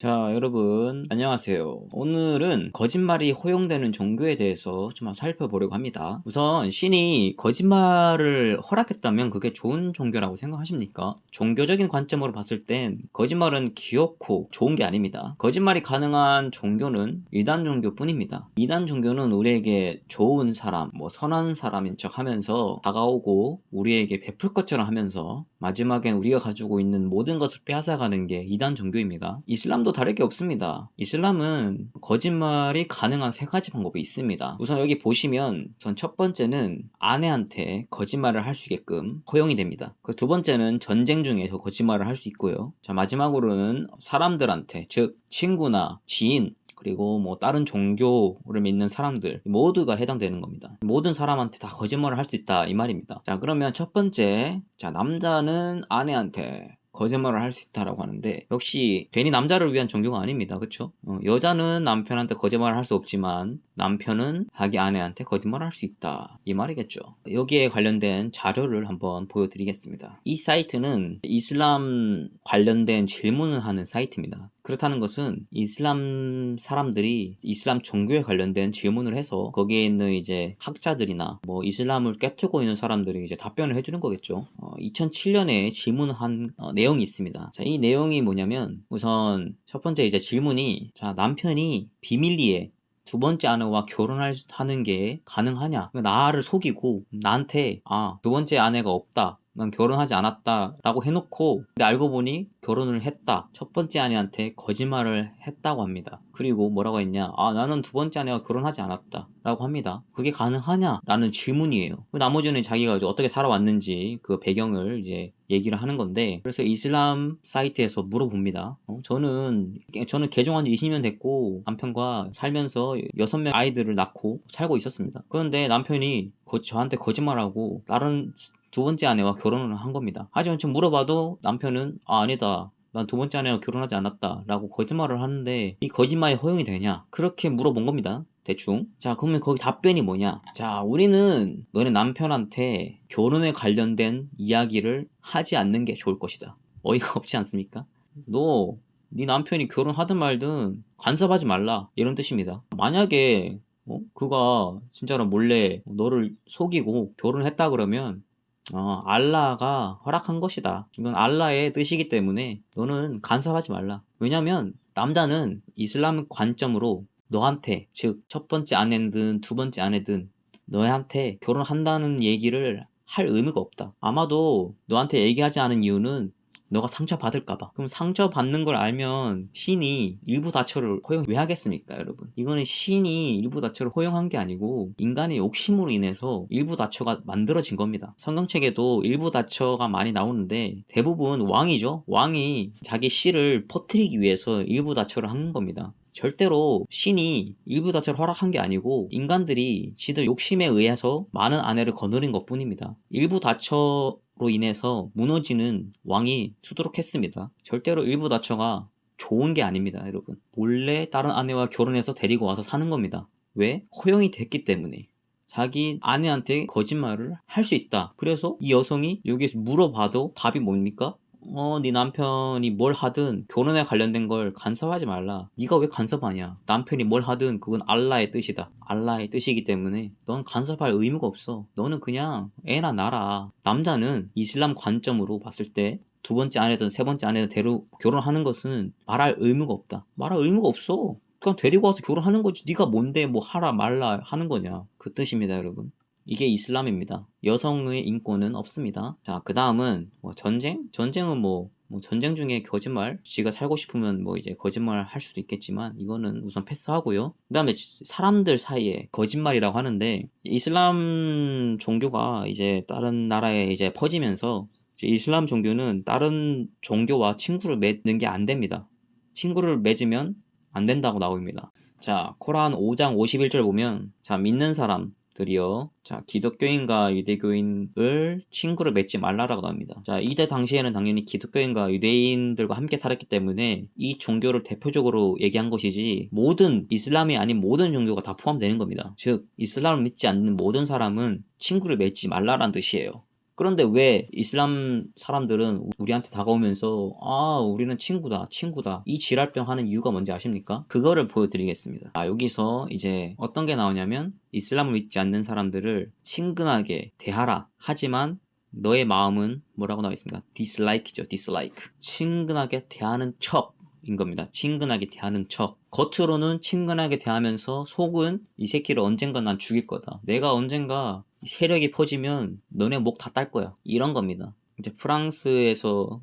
자, 여러분, 안녕하세요. 오늘은 거짓말이 허용되는 종교에 대해서 좀 살펴보려고 합니다. 우선, 신이 거짓말을 허락했다면 그게 좋은 종교라고 생각하십니까? 종교적인 관점으로 봤을 땐 거짓말은 귀엽고 좋은 게 아닙니다. 거짓말이 가능한 종교는 이단 종교뿐입니다. 이단 종교는 우리에게 좋은 사람, 선한 사람인 척 하면서 다가오고 우리에게 베풀 것처럼 하면서 마지막엔 우리가 가지고 있는 모든 것을 빼앗아가는 게 이단 종교입니다. 이슬람도 다를 게 없습니다. 이슬람은 거짓말이 가능한 세 가지 방법이 있습니다. 우선 여기 보시면 우선 첫 번째는 아내한테 거짓말을 할 수 있게끔 허용이 됩니다. 그 두 번째는 전쟁 중에서 거짓말을 할 수 있고요. 자, 마지막으로는 사람들한테, 즉 친구나 지인, 그리고 다른 종교를 믿는 사람들 모두가 해당되는 겁니다. 모든 사람한테 다 거짓말을 할 수 있다 이 말입니다. 자, 그러면 첫 번째, 자, 남자는 아내한테 거짓말을 할 수 있다라고 하는데, 역시 괜히 남자를 위한 종교가 아닙니다. 그쵸? 여자는 남편한테 거짓말을 할 수 없지만 남편은 자기 아내한테 거짓말을 할 수 있다 이 말이겠죠. 여기에 관련된 자료를 한번 보여드리겠습니다. 이 사이트는 이슬람 관련된 질문을 하는 사이트입니다. 그렇다는 것은 이슬람 사람들이 이슬람 종교에 관련된 질문을 해서 거기에 있는 이제 학자들이나 이슬람을 깨트고 있는 사람들이 이제 답변을 해주는 거겠죠. 2007년에 질문한 내용이 있습니다. 자, 이 내용이 뭐냐면, 우선 첫 번째 이제 질문이, 자, 남편이 비밀리에 두 번째 아내와 결혼하는 게 가능하냐? 나를 속이고 나한테 두 번째 아내가 없다, 난 결혼하지 않았다 라고 해놓고, 근데 알고 보니 결혼을 했다, 첫 번째 아내한테 거짓말을 했다고 합니다. 그리고 뭐라고 했냐, 나는 두 번째 아내와 결혼하지 않았다 라고 합니다. 그게 가능하냐? 라는 질문이에요. 나머지는 자기가 이제 어떻게 살아왔는지 그 배경을 이제 얘기를 하는 건데, 그래서 이슬람 사이트에서 물어봅니다. 저는 개종한 지 20년 됐고 남편과 살면서 6명 아이들을 낳고 살고 있었습니다. 그런데 남편이 저한테 거짓말하고 다른 두 번째 아내와 결혼을 한 겁니다. 하지만 지금 물어봐도 남편은 아니다, 난 두 번째 아내와 결혼하지 않았다 라고 거짓말을 하는데, 이 거짓말이 허용이 되냐? 그렇게 물어본 겁니다. 대충. 자, 그러면 거기 답변이 뭐냐? 자, 우리는 너네 남편한테 결혼에 관련된 이야기를 하지 않는 게 좋을 것이다. 어이가 없지 않습니까? 네 남편이 결혼하든 말든 간섭하지 말라, 이런 뜻입니다. 만약에 그가 진짜로 몰래 너를 속이고 결혼했다 그러면 알라가 허락한 것이다, 이건 알라의 뜻이기 때문에 너는 간섭하지 말라. 왜냐면 남자는 이슬람 관점으로 너한테, 즉 첫 번째 아내든 두 번째 아내든 너한테 결혼한다는 얘기를 할 의무가 없다. 아마도 너한테 얘기하지 않은 이유는 너가 상처받을까봐. 그럼 상처받는 걸 알면 신이 일부 다처를 허용 왜 하겠습니까, 여러분? 이거는 신이 일부 다처를 허용한 게 아니고 인간의 욕심으로 인해서 일부 다처가 만들어진 겁니다. 성경책에도 일부 다처가 많이 나오는데 대부분 왕이죠. 왕이 자기 씨를 퍼뜨리기 위해서 일부 다처를 하는 겁니다. 절대로 신이 일부 다처를 허락한 게 아니고 인간들이 지들 욕심에 의해서 많은 아내를 거느린 것 뿐입니다. 일부 다처로 인해서 무너지는 왕이 수두룩했습니다. 절대로 일부 다처가 좋은 게 아닙니다, 여러분. 몰래 다른 아내와 결혼해서 데리고 와서 사는 겁니다. 왜? 허용이 됐기 때문에. 자기 아내한테 거짓말을 할 수 있다. 그래서 이 여성이 여기에서 물어봐도 답이 뭡니까? 네 남편이 뭘 하든 결혼에 관련된 걸 간섭하지 말라. 네가 왜 간섭하냐? 남편이 뭘 하든 그건 알라의 뜻이다. 알라의 뜻이기 때문에 넌 간섭할 의무가 없어. 너는 그냥 애나 낳아라. 남자는 이슬람 관점으로 봤을 때 두 번째 아내든 세 번째 아내든 결혼하는 것은 말할 의무가 없다. 말할 의무가 없어. 그냥 데리고 와서 결혼하는 거지. 네가 뭔데 하라 말라 하는 거냐. 그 뜻입니다, 여러분. 이게 이슬람입니다. 여성의 인권은 없습니다. 자, 그 다음은 전쟁? 전쟁은 전쟁 중에 거짓말, 지가 살고 싶으면 이제 거짓말 할 수도 있겠지만 이거는 우선 패스하고요. 그 다음에 사람들 사이에 거짓말이라고 하는데, 이슬람 종교가 이제 다른 나라에 이제 퍼지면서 이슬람 종교는 다른 종교와 친구를 맺는 게 안 됩니다. 친구를 맺으면 안 된다고 나옵니다. 자, 코란 5장 51절 보면, 자, 믿는 사람들이요, 자, 기독교인과 유대교인을 친구를 맺지 말라라고 나옵니다. 자, 이때 당시에는 당연히 기독교인과 유대인들과 함께 살았기 때문에 이 종교를 대표적으로 얘기한 것이지, 모든 이슬람이 아닌 모든 종교가 다 포함되는 겁니다. 즉 이슬람을 믿지 않는 모든 사람은 친구를 맺지 말라라는 뜻이에요. 그런데 왜 이슬람 사람들은 우리한테 다가오면서 우리는 친구다 이 지랄병 하는 이유가 뭔지 아십니까? 그거를 보여드리겠습니다. 여기서 이제 어떤 게 나오냐면 이슬람을 믿지 않는 사람들을 친근하게 대하라. 하지만 너의 마음은 뭐라고 나와 있습니까? dislike죠. dislike. 친근하게 대하는 척인 겁니다. 친근하게 대하는 척. 겉으로는 친근하게 대하면서 속은 이 새끼를 언젠가 난 죽일 거다. 내가 언젠가 세력이 퍼지면 너네 목 다 딸 거야. 이런 겁니다. 이제 프랑스에서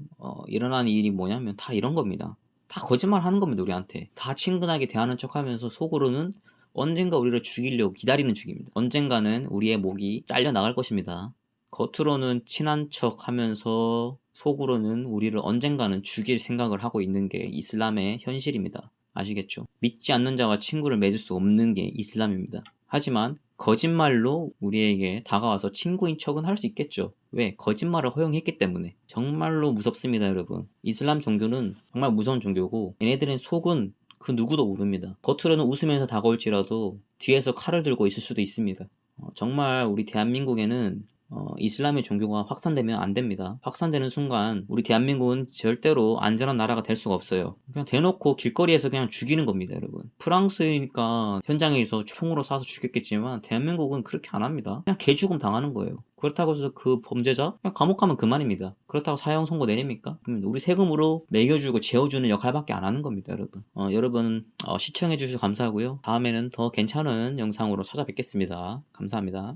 일어나는 일이 뭐냐면 다 이런 겁니다. 다 거짓말 하는 겁니다. 우리한테. 다 친근하게 대하는 척 하면서 속으로는 언젠가 우리를 죽이려고 기다리는 중입니다. 언젠가는 우리의 목이 잘려 나갈 것입니다. 겉으로는 친한 척 하면서 속으로는 우리를 언젠가는 죽일 생각을 하고 있는 게 이슬람의 현실입니다. 아시겠죠? 믿지 않는 자와 친구를 맺을 수 없는 게 이슬람입니다. 하지만 거짓말로 우리에게 다가와서 친구인 척은 할 수 있겠죠. 왜? 거짓말을 허용했기 때문에. 정말로 무섭습니다, 여러분. 이슬람 종교는 정말 무서운 종교고 얘네들은 속은 그 누구도 모릅니다. 겉으로는 웃으면서 다가올지라도 뒤에서 칼을 들고 있을 수도 있습니다. 정말 우리 대한민국에는 이슬람의 종교가 확산되면 안 됩니다. 확산되는 순간 우리 대한민국은 절대로 안전한 나라가 될 수가 없어요. 그냥 대놓고 길거리에서 그냥 죽이는 겁니다, 여러분. 프랑스니까 현장에서 총으로 쏴서 죽였겠지만 대한민국은 그렇게 안 합니다. 그냥 개죽음 당하는 거예요. 그렇다고 해서 그 범죄자 그냥 감옥 가면 그만입니다. 그렇다고 사형 선고 내립니까? 우리 세금으로 먹여주고 재워주는 역할밖에 안 하는 겁니다, 여러분. 여러분 시청해주셔서 감사하고요. 다음에는 더 괜찮은 영상으로 찾아뵙겠습니다. 감사합니다.